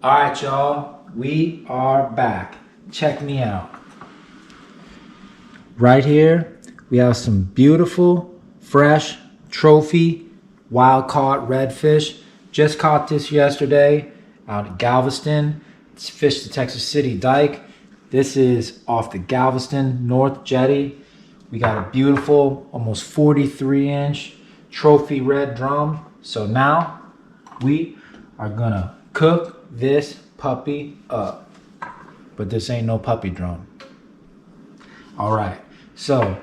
All right, y'all, we are back. Check me out. Right here, we have some beautiful, fresh, trophy, wild-caught redfish. Just caught this yesterday out at Galveston. It's fished the Texas City Dike. This is off the Galveston North Jetty. We got a beautiful, almost 43-inch trophy red drum. So now we are gonna cook this puppy up. But this ain't no puppy drum. All right, so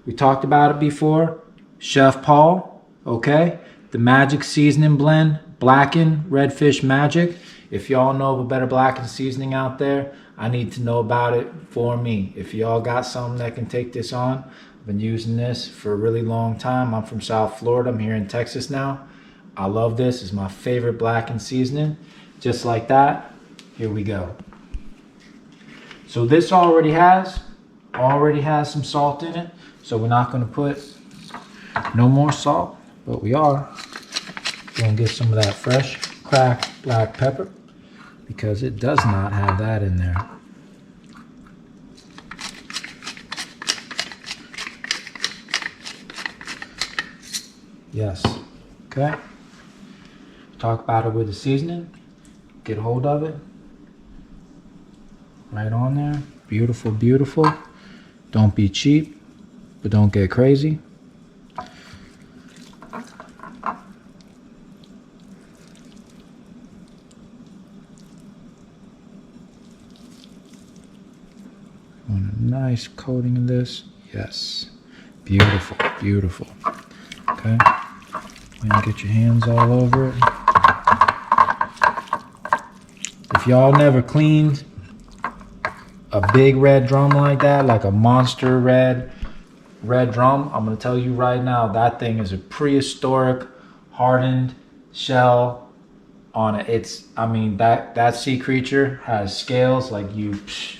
we talked about it before. Chef Paul, okay? The magic seasoning blend, Blackened Redfish Magic. If y'all know of a better blackened seasoning out there, I need to know about it for me. If y'all got something that can take this on, I've been using this for a really long time. I'm from South Florida. I'm here in Texas now. I love this. It's my favorite blackened seasoning. Just like that, here we go. So this already has some salt in it. So we're not gonna put no more salt, but we are gonna get some of that fresh cracked black pepper because it does not have that in there. Yes, okay. Talk about it with the seasoning. Get a hold of it. Right on there. Beautiful, beautiful. Don't be cheap, but don't get crazy. Want a nice coating of this. Yes. Beautiful, beautiful. Okay. And get your hands all over it. If y'all never cleaned a big red drum like that, like a monster red drum, I'm gonna tell you right now, that thing is a prehistoric hardened shell on it. It's, I mean, that sea creature has scales like you. Psh.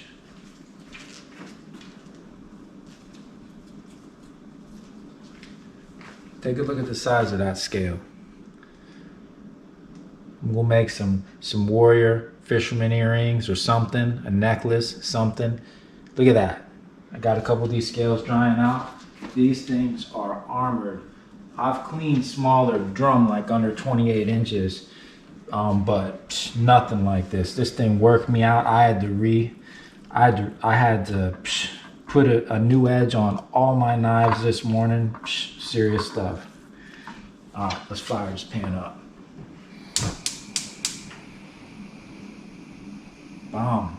Take a look at the size of that scale. We'll make some warrior fisherman earrings or something, a necklace, something. Look at that. I got a couple of these scales drying out. These things are armored. I've cleaned smaller drum like under 28 inches, but nothing like this. This thing worked me out. I had to put a new edge on all my knives this morning. Serious stuff. All right, let's fire this pan up. Bomb.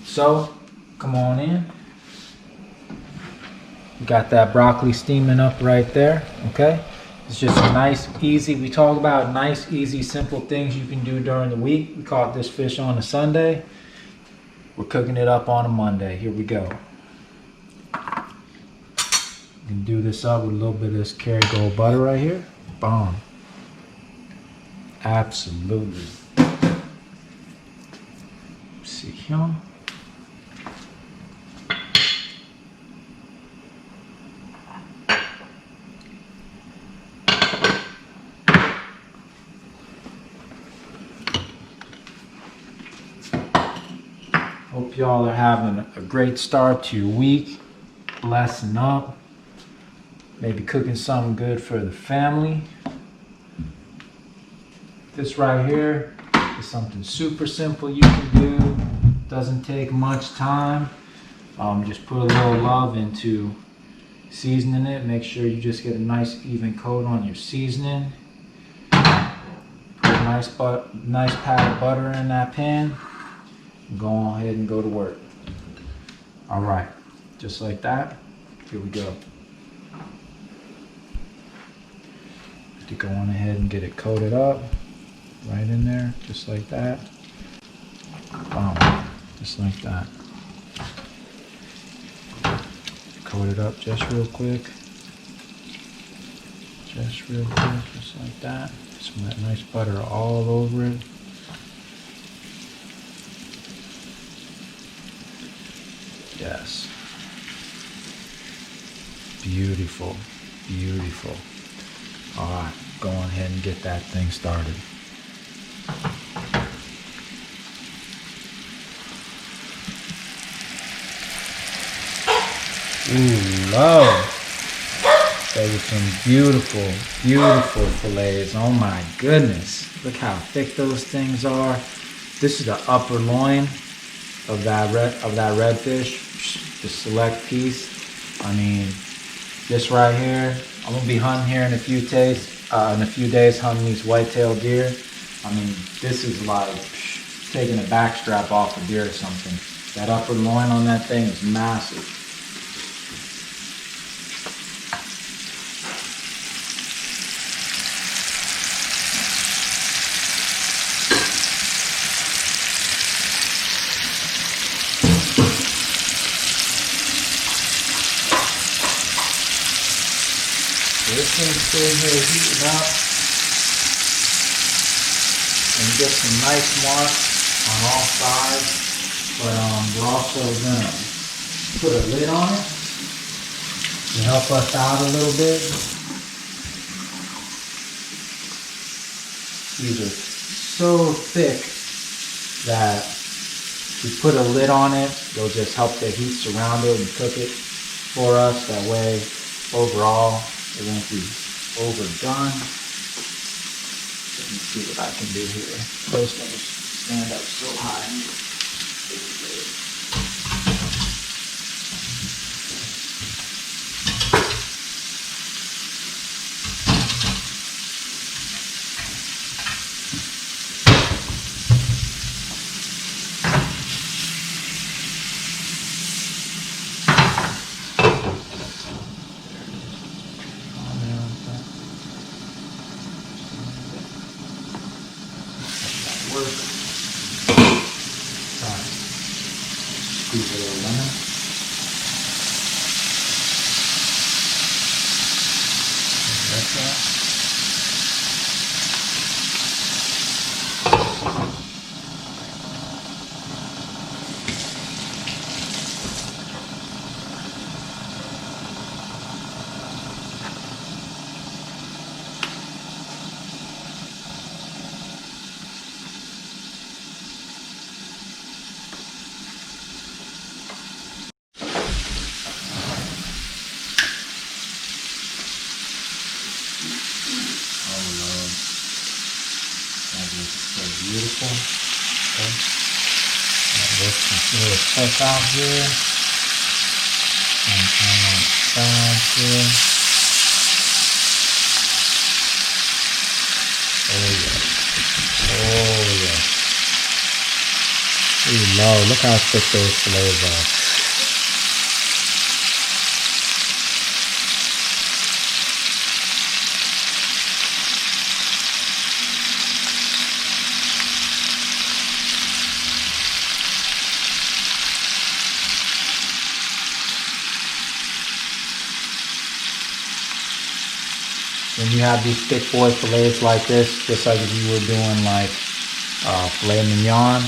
So, come on in. We got that broccoli steaming up right there, okay? It's just a nice, easy, we talk about nice, easy, simple things you can do during the week. We caught this fish on a Sunday. We're cooking it up on a Monday. Here we go. You can do this up with a little bit of this Kerrygold butter right here. Bomb. Absolutely. See here. Hope y'all are having a great start to your week. Blessing up. Maybe cooking something good for the family. This right here is something super simple you can do. Doesn't take much time. Just put a little love into seasoning it. Make sure you just get a nice even coat on your seasoning. Put a nice pat of butter in that pan. And go on ahead and go to work. All right, just like that. Here we go. To go on ahead and get it coated up. Right in there, just like that. Boom, just like that. Coat it up just real quick. Just real quick, just like that. Some of that nice butter all over it. Yes. Beautiful, beautiful. All right, go on ahead and get that thing started. Ooh, love. Those are some beautiful, beautiful fillets. Oh my goodness. Look how thick those things are. This is the upper loin of that redfish, the select piece. I mean, this right here, I'm gonna be hunting here in a few days, hunting these white-tailed deer. I mean, this is like taking a backstrap off a deer or something. That upper loin on that thing is massive. This thing's sitting here heating up, and get some nice marks on all sides. But we're also gonna put a lid on it to help us out a little bit. These are so thick that if we put a lid on it, they'll just help the heat surround it and cook it for us. That way, overall, it won't be overdone. Let me see what I can do here. Those things stand up so high. Squeeze a little lemon. Like that. Beautiful. Okay. There's some little stuff out here. And on the side here. Oh yeah. Oh yeah. Ooh, Lord, look how thick those fillets are. When you have these thick boy fillets like this, just like if you were doing like filet mignon,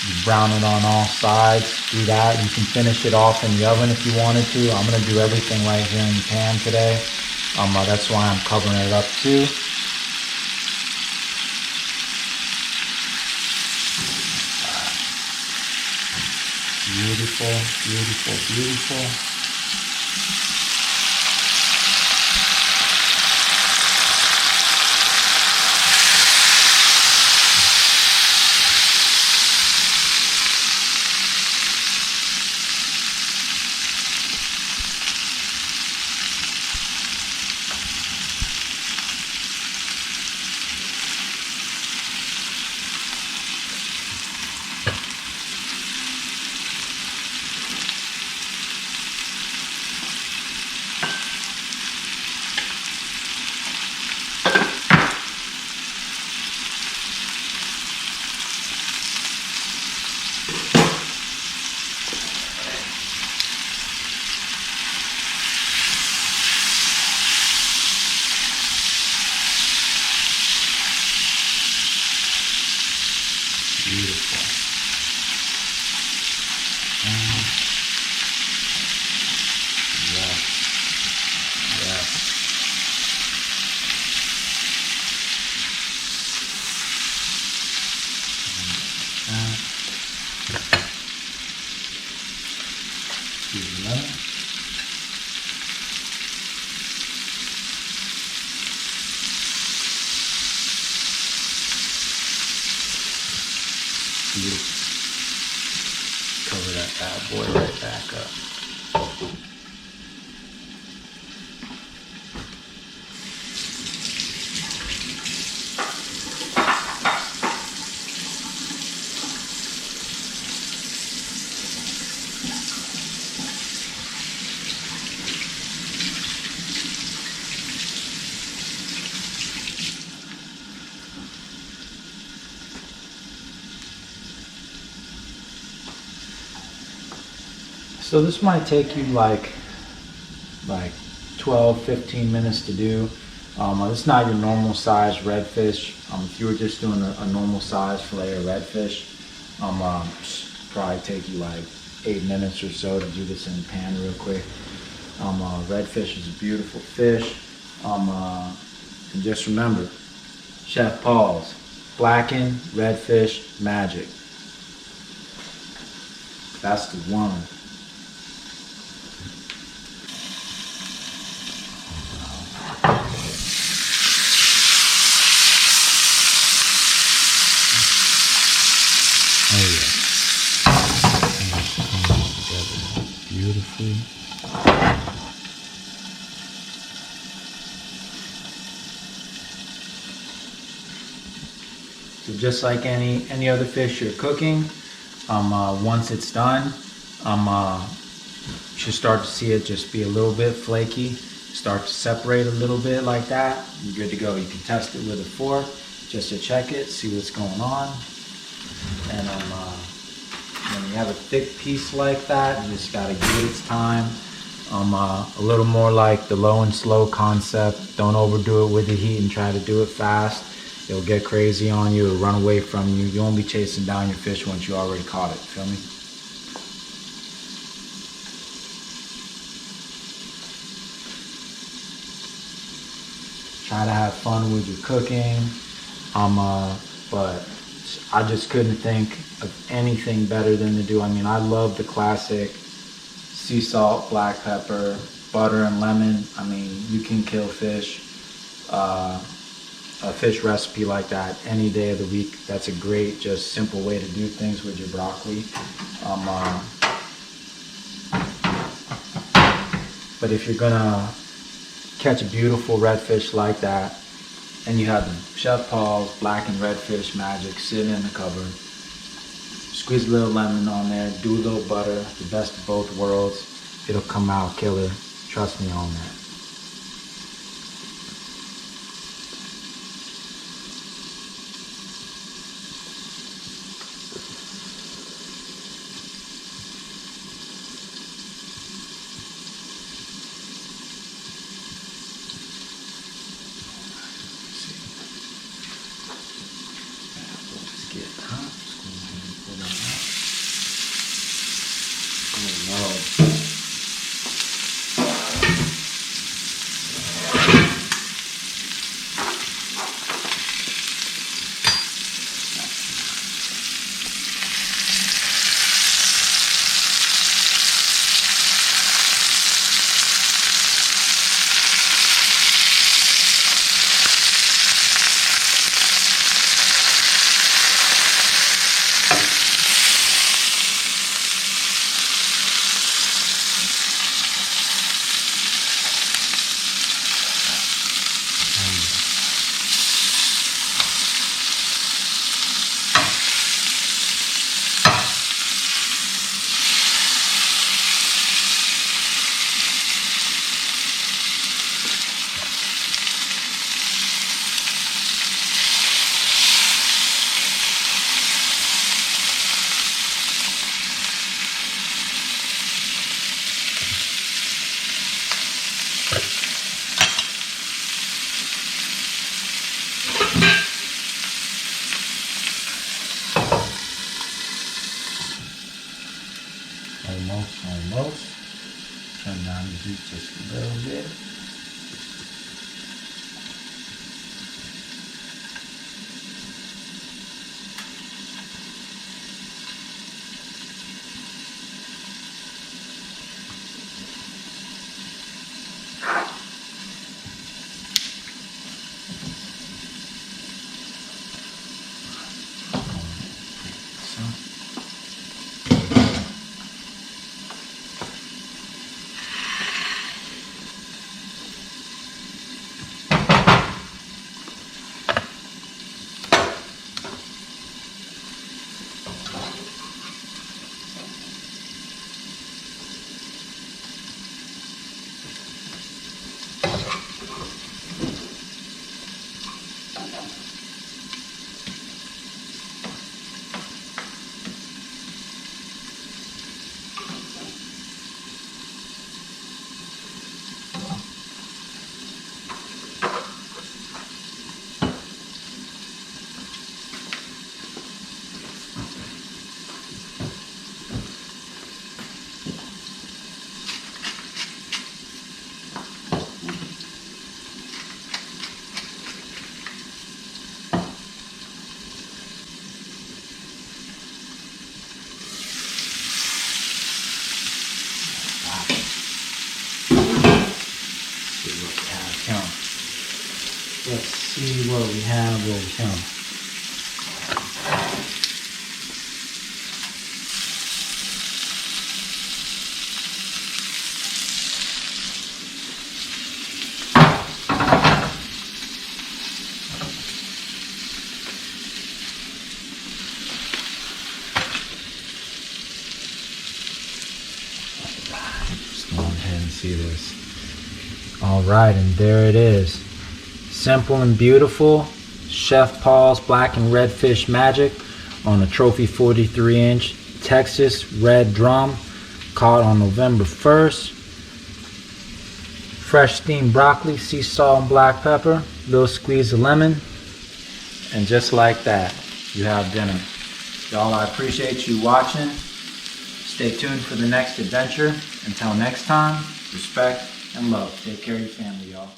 you brown it on all sides, do that. You can finish it off in the oven if you wanted to. I'm gonna do everything right here in the pan today. That's why I'm covering it up too. Beautiful, beautiful, beautiful. Beautiful. Yes. Yes. Lemon. Beautiful. Cover that bad boy right back up. So this might take you like 12, 15 minutes to do. This is not your normal size redfish. If you were just doing a normal size fillet of redfish, probably take you like 8 minutes or so to do this in the pan real quick. Redfish is a beautiful fish. And just remember, Chef Paul's Blackened Redfish Magic. That's the one. Oh yeah. Together beautifully. So just like any other fish you're cooking, once it's done, you should start to see it just be a little bit flaky, start to separate a little bit like that. You're good to go. You can test it with a fork just to check it, see what's going on. And when you have a thick piece like that, you just gotta give it its time. A little more like the low and slow concept. Don't overdo it with the heat and try to do it fast. It'll get crazy on you, it'll run away from you. You won't be chasing down your fish once you already caught it, feel me? Try to have fun with your cooking. But I just couldn't think of anything better than to do. I mean, I love the classic sea salt, black pepper, butter and lemon. I mean, you can kill fish. A fish recipe like that any day of the week. That's a great, just simple way to do things with your broccoli. But if you're gonna catch a beautiful redfish like that, and you have the Chef Paul's Blackened Redfish Magic sitting in the cupboard, squeeze a little lemon on there, do a little butter, the best of both worlds. It'll come out killer. Trust me on that. Almost. Turn down the heat just a little bit. So. Let's see what we have. Let's go ahead and see this. All right, and there it is. Simple and beautiful, Chef Paul's Blackened Redfish Magic on a Trophy 43-inch Texas red drum, caught on November 1st. Fresh steamed broccoli, sea salt and black pepper, little squeeze of lemon, and just like that, you have dinner. Y'all, I appreciate you watching. Stay tuned for the next adventure. Until next time, respect and love. Take care of your family, y'all.